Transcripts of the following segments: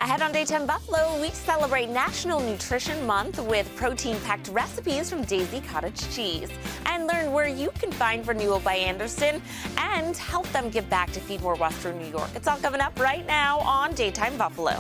Ahead on Daytime Buffalo, we celebrate National Nutrition Month with protein-packed recipes from Daisy Cottage Cheese. And learn where you can find Renewal by Anderson and help them give back to feed more Western New York. It's all coming up right now on Daytime Buffalo.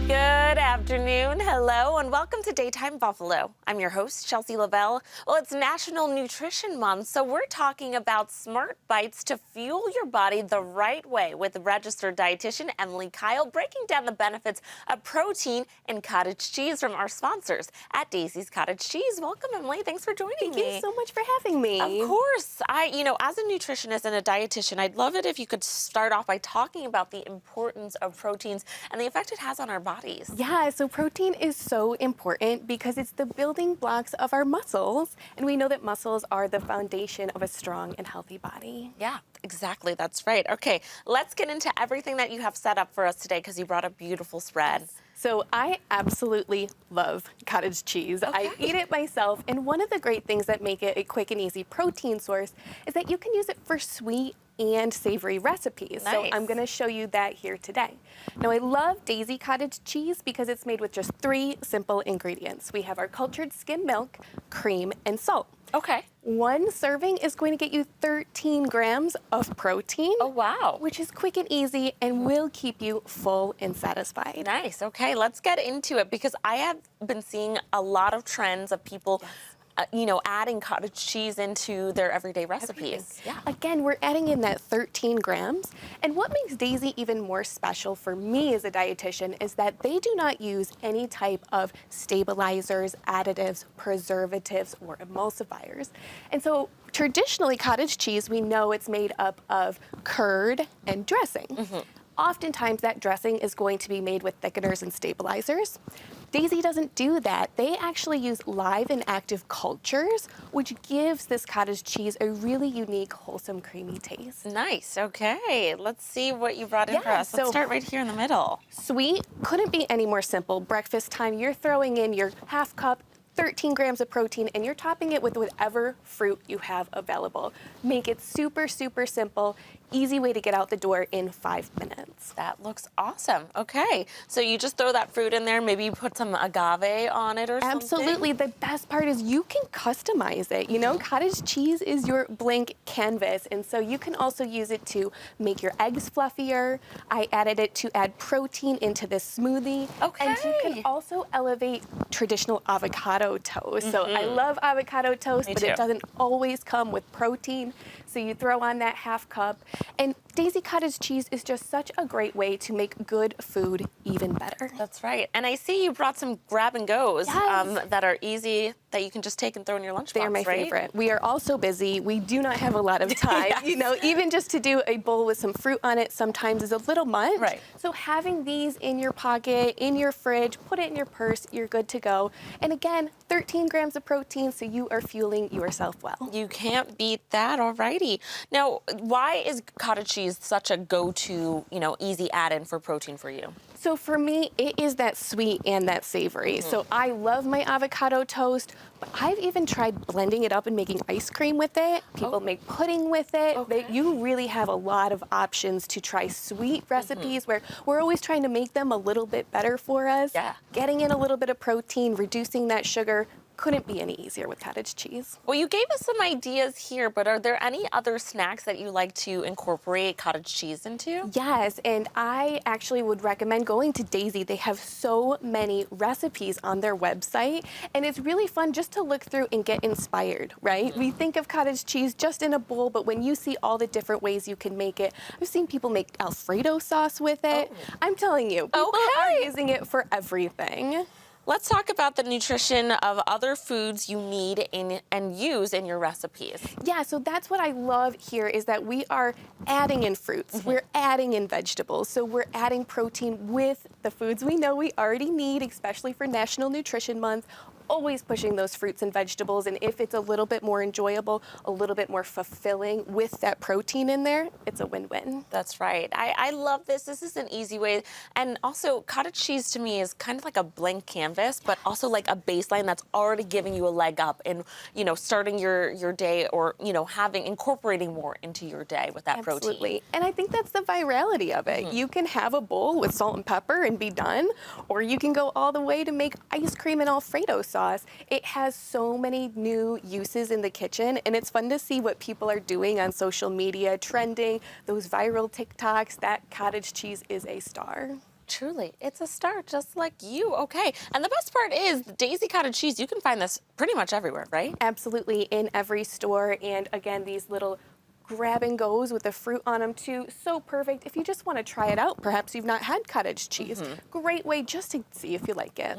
Good afternoon, hello, and welcome to Daytime Buffalo. I'm your host, Chelsea Lavelle. Well, it's National Nutrition Month, so we're talking about smart bites to fuel your body the right way with registered dietitian Emily Kyle, breaking down the benefits of protein and cottage cheese from our sponsors at Daisy's Cottage Cheese. Welcome, Emily. Thanks for joining me. Thank you so much for having me. Of course. As a nutritionist and a dietitian, I'd love it if you could start off by talking about the importance of proteins and the effect it has on our bodies. Yeah, so protein is so important because it's the building blocks of our muscles, and we know that muscles are the foundation of a strong and healthy body. Yeah, exactly. That's right. Okay, let's get into everything that you have set up for us today because you brought a beautiful spread. So I absolutely love cottage cheese. Okay. I eat it myself, and one of the great things that make it a quick and easy protein source is that you can use it for sweet and savory recipes. Nice. So I'm going to show you that here today. Now, I love Daisy Cottage Cheese because it's made with just 3 simple ingredients. We have our cultured skim milk, cream, and salt. Okay. One serving is going to get you 13 grams of protein. Oh, wow. Which is quick and easy and will keep you full and satisfied. Nice. Okay, let's get into it because I have been seeing a lot of trends of people adding cottage cheese into their everyday recipes. Yeah. Again, we're adding in that 13 grams. And what makes Daisy even more special for me as a dietitian is that they do not use any type of stabilizers, additives, preservatives, or emulsifiers. And so traditionally, cottage cheese, we know it's made up of curd and dressing. Mm-hmm. Oftentimes, that dressing is going to be made with thickeners and stabilizers. Daisy doesn't do that. They actually use live and active cultures, which gives this cottage cheese a really unique, wholesome, creamy taste. Nice. Okay. Let's see what you brought in for us. Let's start right here in the middle. Sweet couldn't be any more simple. Breakfast time, you're throwing in your half cup, 13 grams of protein, and you're topping it with whatever fruit you have available. Make it super, super simple. Easy way to get out the door in 5 minutes. That looks awesome. Okay, so you just throw that fruit in there, maybe you put some agave on it or something? Absolutely. The best part is you can customize it. You know, cottage cheese is your blank canvas, and so you can also use it to make your eggs fluffier. I added it to add protein into this smoothie. Okay. And you can also elevate traditional avocado toast. Mm-hmm. So I love avocado toast, but it doesn't always come with protein. So you throw on that half cup. And Daisy Cottage Cheese is just such a great way to make good food even better. That's right. And I see you brought some grab and goes that are easy, that you can just take and throw in your lunchbox. They're my favorite. We are all so busy. We do not have a lot of time. Yes. You know, even just to do a bowl with some fruit on it sometimes is a little much. Right. So having these in your pocket, in your fridge, put it in your purse, you're good to go. And again, 13 grams of protein, so you are fueling yourself well. You can't beat that. Alrighty. Now, why is cottage cheese such a go-to, easy add-in for protein for you? So for me, it is that sweet and that savory. So I love my avocado toast, but I've even tried blending it up and making ice cream with it. People make pudding with it. Okay. You really have a lot of options to try sweet recipes where we're always trying to make them a little bit better for us. Yeah. Getting in a little bit of protein, reducing that sugar, couldn't be any easier with cottage cheese. Well, you gave us some ideas here, but are there any other snacks that you like to incorporate cottage cheese into? Yes, and I actually would recommend going to Daisy. They have so many recipes on their website, and it's really fun just to look through and get inspired, right? We think of cottage cheese just in a bowl, but when you see all the different ways you can make it, I've seen people make Alfredo sauce with it. I'm telling you, people are using it for everything. Let's talk about the nutrition of other foods you need and use in your recipes. Yeah, so that's what I love here is that we are adding in fruits. We're adding in vegetables. So we're adding protein with the foods we know we already need, especially for National Nutrition Month. always pushing those fruits and vegetables. And if it's a little bit more enjoyable, a little bit more fulfilling with that protein in there, it's a win-win. That's right. I love this. This is an easy way. And also, cottage cheese to me is kind of like a blank canvas, but also like a baseline that's already giving you a leg up in, starting your day, or, incorporating more into your day with that protein. Absolutely. And I think that's the virality of it. You can have a bowl with salt and pepper and be done, or you can go all the way to make ice cream and Alfredo sauce. It has so many new uses in the kitchen, and it's fun to see what people are doing on social media, trending, those viral TikToks. That cottage cheese is a star. Truly, it's a star just like you. Okay. And the best part is Daisy cottage cheese, you can find this pretty much everywhere, right? Absolutely, in every store. And again, these little grab and goes with the fruit on them too. So perfect if you just want to try it out. Perhaps you've not had cottage cheese. Great way just to see if you like it.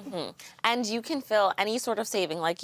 And you can fill any sort of saving, like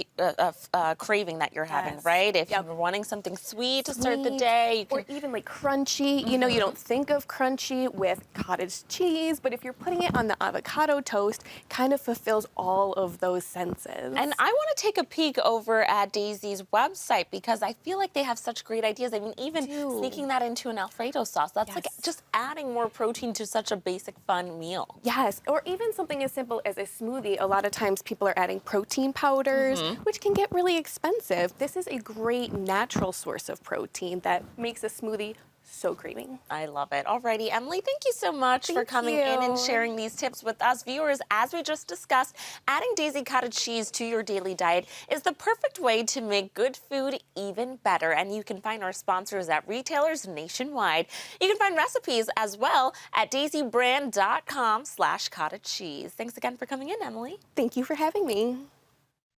craving that you're having, Yes. right? If Yep. you're wanting something sweet to start the day, you Or can. even like crunchy. You know, you don't think of crunchy with cottage cheese, but if you're putting it on the avocado toast, kind of fulfills all of those senses. And I want to take a peek over at Daisy's website because I feel like they have such great ideas. I mean, even sneaking that into an Alfredo sauce, that's like Yes. just adding more protein to such a basic, fun meal. Yes, or even something as simple as a smoothie. A lot of times people are adding protein powders, which can get really expensive. This is a great natural source of protein that makes a smoothie so creamy. I love it. Alrighty, Emily, thank you so much for Thank coming in and you. sharing these tips with us viewers. As we just discussed, adding Daisy cottage cheese to your daily diet is the perfect way to make good food even better. And you can find our sponsors at retailers nationwide. You can find recipes as well at daisybrand.com/cottage cheese. Thanks again for coming in, Emily. Thank you for having me.